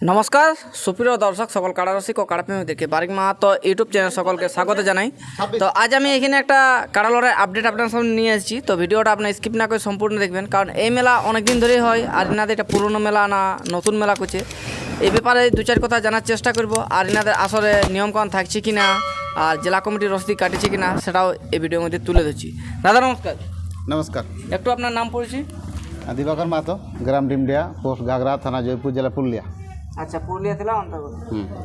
নমস্কার সুপ্রিয় দর্শক সকল কাড়া রসিক ও কাড়া প্রেমীদেরকে বারিক মাহাতো ইউটিউব চ্যানেল সকলকে স্বাগত জানাই। তো আজ আমি এখানে একটা কাড়া লড়াই আপডেট আপনার সামনে নিয়ে এসেছি। তো ভিডিওটা আপনার স্কিপ না করে সম্পূর্ণ দেখবেন, কারণ এই মেলা অনেক দিন ধরেই হয় আর এনাদের এটা পুরনো মেলা না নতুন মেলা করছে, এই ব্যাপারে দু চার কথা জানার চেষ্টা করব। আর এনাদের আসলে নিয়মকানুন থাকছে কি না আর জেলা কমিটির রসিদ কাটেছে কি না সেটাও এই ভিডিওর মধ্যে তুলে ধরছি। দাদা নমস্কার। নমস্কার। একটু আপনার নাম পড়েছি। দিবাকর মাহাতো, গ্রাম ডিমডিয়া, পোস্ট ঘাগরা, থানা জয়পুর, জেলা পুরুলিয়া। আচ্ছা, পুরুলিয়া জেলা অন্তর্গত।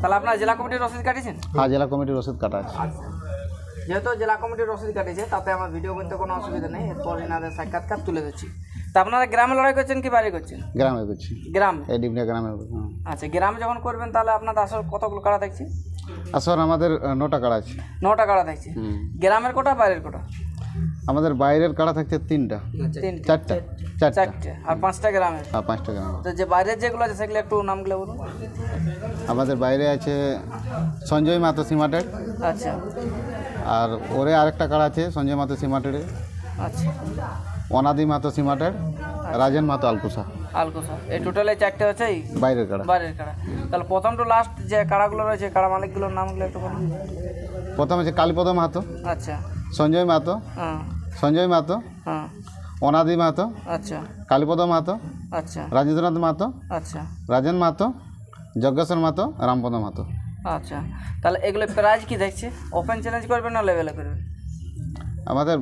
তাহলে আপনার জেলা কমিটির রসিদ কাটিয়েছেন? হ্যাঁ, জেলা কমিটির রসিদ কাটা আছে। আচ্ছা, যেহেতু জেলা কমিটির রসিদ কাটিয়েছে তাতে আমার ভিডিও করতে কোনো অসুবিধা নেই, এরপর এনাদের সাক্ষাৎকার তুলে দিচ্ছি। তা আপনারা গ্রামে লড়াই করছেন কি বাইরে করছেন? গ্রামে করছি। গ্রাম? এই ডিমডিয়া গ্রামে। আচ্ছা, গ্রামে যখন করবেন তাহলে আপনাদের আসল কতগুলো কাড়া থাকছে? আসর আমাদের 9টা কাড়া আছে। 9টা কাড়া থাকছে। গ্রামের কোটা বাইরের কোটা? আমাদের বাইরের কাড়া থাকছে 3টা, 4টা, আর 5টা গ্রামে। হ্যাঁ, 5টা গ্রামে। তো যে বাইরের যেগুলো আছে সেগুলো একটু নামগুলো বলুন। আমাদের বাইরে আছে সঞ্জয় মাহাতো সিমাটের। আচ্ছা। আর ওরে আরেকটা কাড়া আছে সঞ্জয় মাহাতো সিমাটের। আচ্ছা। অনাদি মাহাতো সিমাটের, রাজেন মাহাতো আলকুসা। আলকুসা, এই টোটালে 4টে আছে বাইরের কাড়া। বাইরের কাড়া। তাহলে প্রথম টু লাস্ট যে কাড়াগুলো রয়েছে কাড়া মালিকগুলোর নামগুলো একটু বলুন। প্রথম আছে কালীপদ মাহাতো, আচ্ছা। সঞ্জয় মাহাতো, হ্যাঁ সঞ্জয় মাহাতো, হ্যাঁ। অনাদি মাহাতো, আচ্ছা কালীপদ মাহাতো, আচ্ছা রাজেন্দ্রনাথ মাহাতো, আচ্ছা রাজেন মাহাতো, যজ্ঞেশ্বর মাহাতো, রামপদ মাহাতো। আচ্ছা। তাহলে এগুলো প্রাইজ কি দেখছে? ওপেন চ্যালেঞ্জ করবেন না লেভেলে করবেন? আমাদের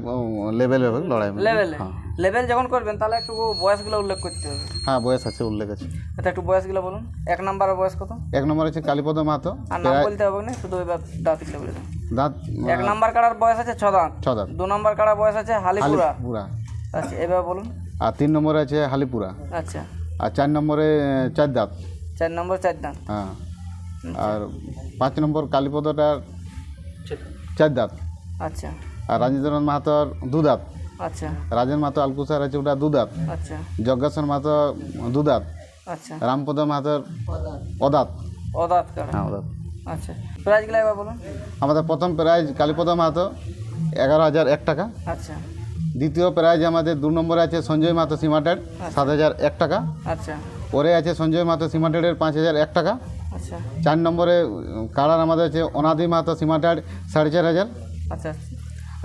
লেভেল লড়াই। লেভেলে। লেভেল যখন করবেন তাহলে একটু বয়সগুলো উল্লেখ করতে হবে। হ্যাঁ, বয়স আছে, উল্লেখ আছে। আচ্ছা, একটু বয়সগুলো বলুন। 1 নম্বরের বয়স কত? 1 নম্বর আছে কালীপদ মাহাতো। আর নাম বলতে হবে না, শুধু এবার দাঁতগুলো বলে দেন। দাঁত 1 নম্বর কাড়ার বয়স আছে 6 দাঁত। 6 দাঁত। 2 নম্বর কাড়ার বয়স আছে হালিপুরা। পুরা। আচ্ছা, এবার বলুন। আর 3 নম্বরে আছে হালিপুরা। আচ্ছা। আর 4 নম্বরে 4 দাঁত। 4 নম্বর 4 দাঁত। হ্যাঁ। আর 5 নম্বর কালীপদটার 4 দাঁত। আচ্ছা। আর রাজেন্দ্রনাথ মাহাতোর 2 দাঁত। আচ্ছা। রাজেন মাহাতো আলকুসার আছে ওটা 2 দাঁত। আচ্ছা। যজ্ঞেশ্বর মাহাতো 2 দাঁত। আচ্ছা। রামপদ মাহাতোর অদাঁত। অদাঁত কাড়া। হ্যাঁ, অদাঁত। আচ্ছা, প্রাইজগুলো এবার বলুন। আমাদের প্রথম প্রাইজ কালীপদ মাহাতো 11,001 টাকা। আচ্ছা। দ্বিতীয় প্রাইজ আমাদের 2 নম্বরে আছে সঞ্জয় মাহাতো সিমাটের 7,001 টাকা। আচ্ছা। পরে আছে সঞ্জয় মাহাতো সিমাটের 5,001 টাকা। আচ্ছা। 4 নম্বরে কাড়ার আমাদের আছে অনাদি মাহাতো সিমাটের 4,500। আচ্ছা।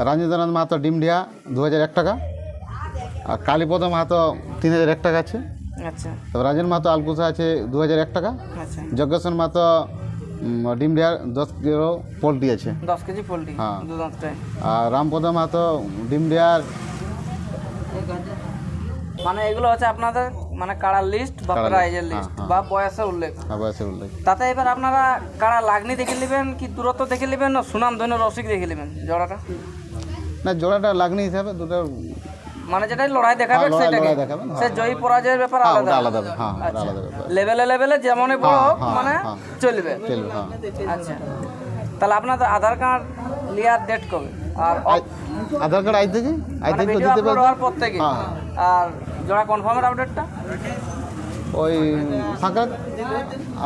রাজেন্দ্রনাথ মাহাতো ডিমডিয়া 2,001 টাকা। আর কালীপদ মাহাতো 3,001 টাকা আছে। আচ্ছা। তো রাজেন মাহাতো আলকুসা আছে 2,001 টাকা। আচ্ছা। যজ্ঞেশ্বর মাহাতো ডিমডিয়ার 10 কিলো পোলট্রি আছে। 10 কেজি পোলট্রি। হ্যাঁ। দুধানটাই। আর রামপদ মাহাতো ডিমডিয়ার। মানে এগুলো হচ্ছে আপনাদের মানে কাড়ার লিস্ট বা প্রাইজের লিস্ট বা বয়সের উল্লেখ। বয়সের উল্লেখ। তাতে এবার আপনারা কাড়া লাগনি দেখে নেবেন কি দূরত্ব দেখে নেবেন না সুনাম ধন্য রসিক দেখে নেবেন জোড়াটা? না, জোড়াটা লাগনি হিসাবে দুটো মানে যেটাই লড়াই দেখাবে সেটাকে সে জয়ী পরাজয়ের ব্যাপার আলাদা আলাদা। হ্যাঁ, আলাদা ব্যাপার। লেভেলে যেমনই বড় হোক মানে চলবে। হ্যাঁ। আচ্ছা, তাহলে আপনাদের আধার কার্ড লিয়ার ডেট কবে? আর আধার কার্ড আই থেকে ভিডিও দিতে আপলোড পারবে। হওয়ার পর থেকে। আর জোড়া কনফার্মের আপডেটটা ওই সাকরাত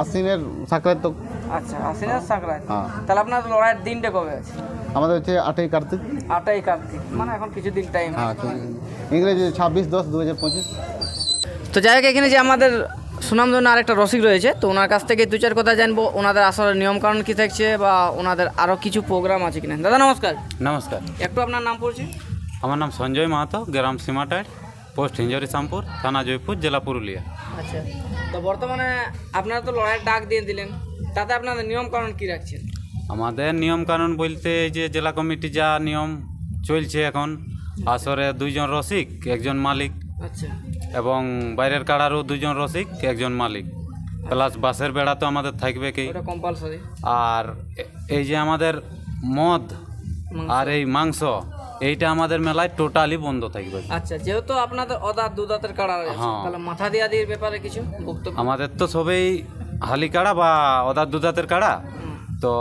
আশ্বিনের সাকরাত তো। আচ্ছা, আশ্বিনের সাকরাত। হ্যাঁ। তাহলে আপনার লড়াইয়ের দিনটা কবে আছে? আমাদের হচ্ছে 8ই কার্তিক। 8ই কার্তিক, মানে এখন কিছুদিন টাইম। হ্যাঁ, ইংরেজি 26/10/2025। তো যাই হোক, এখানে যে আমাদের সুনামধন্য আরেকটা রসিক রয়েছে, তো ওনার কাছ থেকে 2-4 কথা জানবো ওনাদের আসলে নিয়মকানুন কী থাকছে বা ওনাদের আরও কিছু প্রোগ্রাম আছে কিনা। দাদা নমস্কার। নমস্কার। একটু আপনার নাম পড়ছি। আমার নাম সঞ্জয় মাহাতো, গ্রাম সিমাটার, পোস্ট হিঞ্জরি শ্যামপুর, থানা জয়পুর, জেলা পুরুলিয়া। আচ্ছা, তো বর্তমানে আপনারা তো লড়াইয়ের ডাক দিয়ে দিলেন, তাতে আপনাদের নিয়মকানুন কী রাখছেন? আমাদের নিয়মকানুন বলতে এই যে জেলা কমিটি যা নিয়ম চলছে এখন, আসরে 2 জন রসিক 1 জন মালিক, আচ্ছা। এবং বাইরের কাড়ারও 2 জন রসিক 1 জন মালিক, প্লাস বাসের বেড়া তো আমাদের থাকবে কি। ওটা কম্পালসরি। আর এই যে আমাদের মদ আর এই মাংস, এইটা আমাদের মেলায় টোটালি বন্ধ থাকবে। আচ্ছা, যেহেতু আপনাদের অদাঁত দুদাঁতের কাড়া রয়েছে, তাহলে মাথা দিয়া দির ব্যাপারে কিছু বক্তব্য? আমাদের তো সবেই হালি কাড়া বা অদাঁত দুদাঁতের কাড়া, তো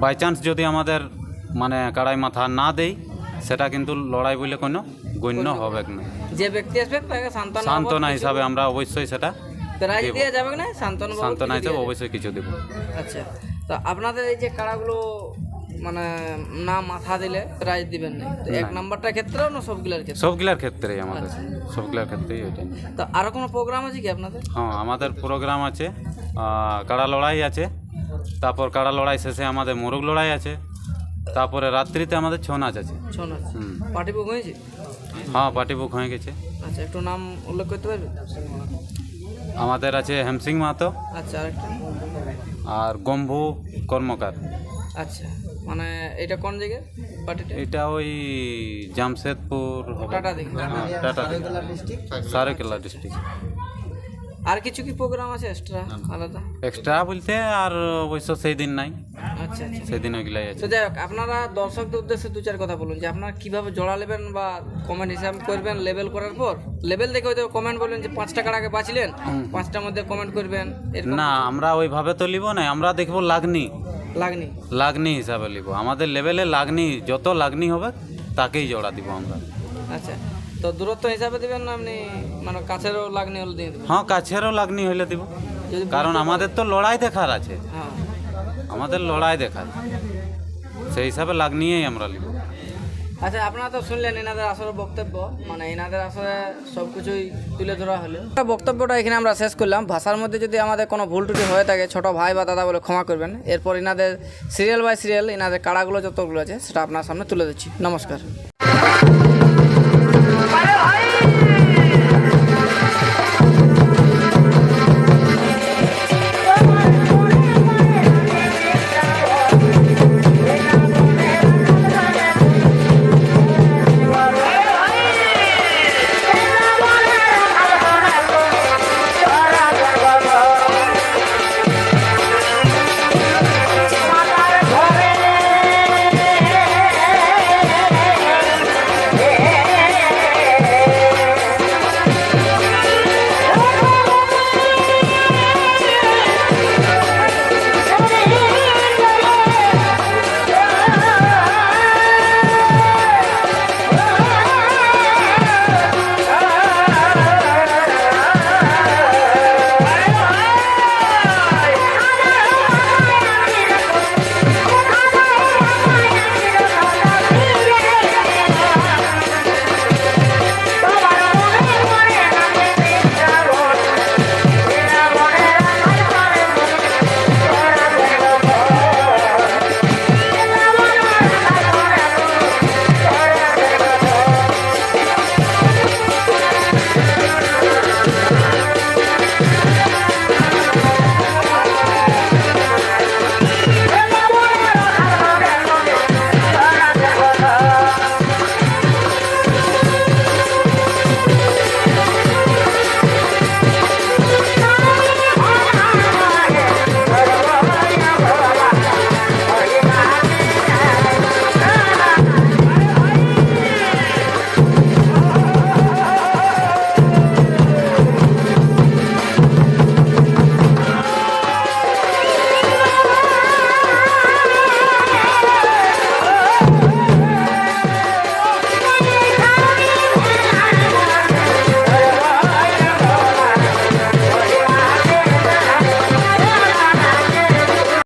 বাই চান্স যদি আমাদের মানে কাড়াই মাথা না দেই, সেটা কিন্তু লড়াই বলে কোনো গণ্য হবে না। যে ব্যক্তি আসবে তাকে সান্ত্বনা হিসাবে আমরা অবশ্যই সেটা প্রাইজ দিয়ে যাবে না, সান্ত্বনা হিসাবে অবশ্যই কিছু দেব। আচ্ছা, তো আপনাদের এই যে কাড়াগুলো মানে না মাথা দিলে প্রাইজ দিবেন না, তো এক নাম্বারটার ক্ষেত্রেও না সবগুলোর ক্ষেত্রে? সবগুলার ক্ষেত্রেই আমাদের, সবগুলার ক্ষেত্রেই ওইটা নিয়ে। তো আরও কোনো প্রোগ্রাম আছে কি আপনাদের? হ্যাঁ, আমাদের প্রোগ্রাম আছে, কাড়া লড়াই আছে, তারপর কাড়া লড়াই শেষে আমাদের মোরগ লড়াই আছে, তারপরে রাত্রিতে আমাদের ছৌ নাচ আছে। ছৌ নাচ পার্টি বুক হয়েছে? হ্যাঁ, পার্টি বুক হয়ে গেছে। আচ্ছা, একটু নাম উল্লেখ করতে পারবে? আমাদের আছে হেমসিং মাহাতো আচ্ছা, আরেকটা? আর গম্ভু কর্মকার। আচ্ছা, মানে এটা কোন জায়গায় পার্টিটা? এটা ওই জামশেদপুর হবে। টাটা দিকে? হ্যাঁ, টাটা সারেকেলা ডিস্ট্রিক্ট। আর কিছু কি প্রোগ্রাম আছে এক্সট্রা আলাদা? এক্সট্রা বলতে আর অবশ্য সেই দিন নাই, আচ্ছা আচ্ছা। সেই দিন ওইগুলাই আছে। তো যাই হোক, আপনারা দর্শকদের উদ্দেশ্যে দু চার কথা বলুন যে আপনারা কীভাবে জোড়া নেবেন বা কমেন্ট হিসাব করবেন লেবেল করার পর। লেবেল দেখে হয়তো কমেন্ট বলবেন যে 5টা কাড়াকে বাঁচলেন, 5টার মধ্যে কমেন্ট করবেন, এরকম? না, আমরা ওইভাবে তো লিব না, আমরা দেখবো লাগনি, লাগনি? লাগনি হিসাবে লিব। আমাদের লেভেলে লাগনি, যত লাগনি হবে তাকেই জোড়া দিব আমরা। আচ্ছা, তো দূরত্ব হিসাবে দেবেন না আপনি, মানে কাছেরও লাগনি হলে দিয়ে দেবেন? হ্যাঁ, কাছেরও লাগনি হইলে দিব, যদি কারণ আমাদের তো লড়াই দেখার আছে, হ্যাঁ। আমাদের লড়াই দেখার, সেই হিসাবে লাগনিয়েই আমরা লিব। আচ্ছা, আপনারা তো শুনলেন এনাদের আসলে বক্তব্য, মানে এনাদের আসলে সব কিছুই তুলে ধরা হলো। বক্তব্যটা এখানে আমরা শেষ করলাম। ভাষার মধ্যে যদি আমাদের কোনো ভুল ত্রুটি হয়ে থাকে ছোট ভাই বা দাদা বলে ক্ষমা করবেন। এরপর এনাদের সিরিয়াল বাই সিরিয়াল এনাদের কাড়াগুলো যতগুলো আছে সেটা আপনার সামনে তুলে দিচ্ছি। নমস্কার।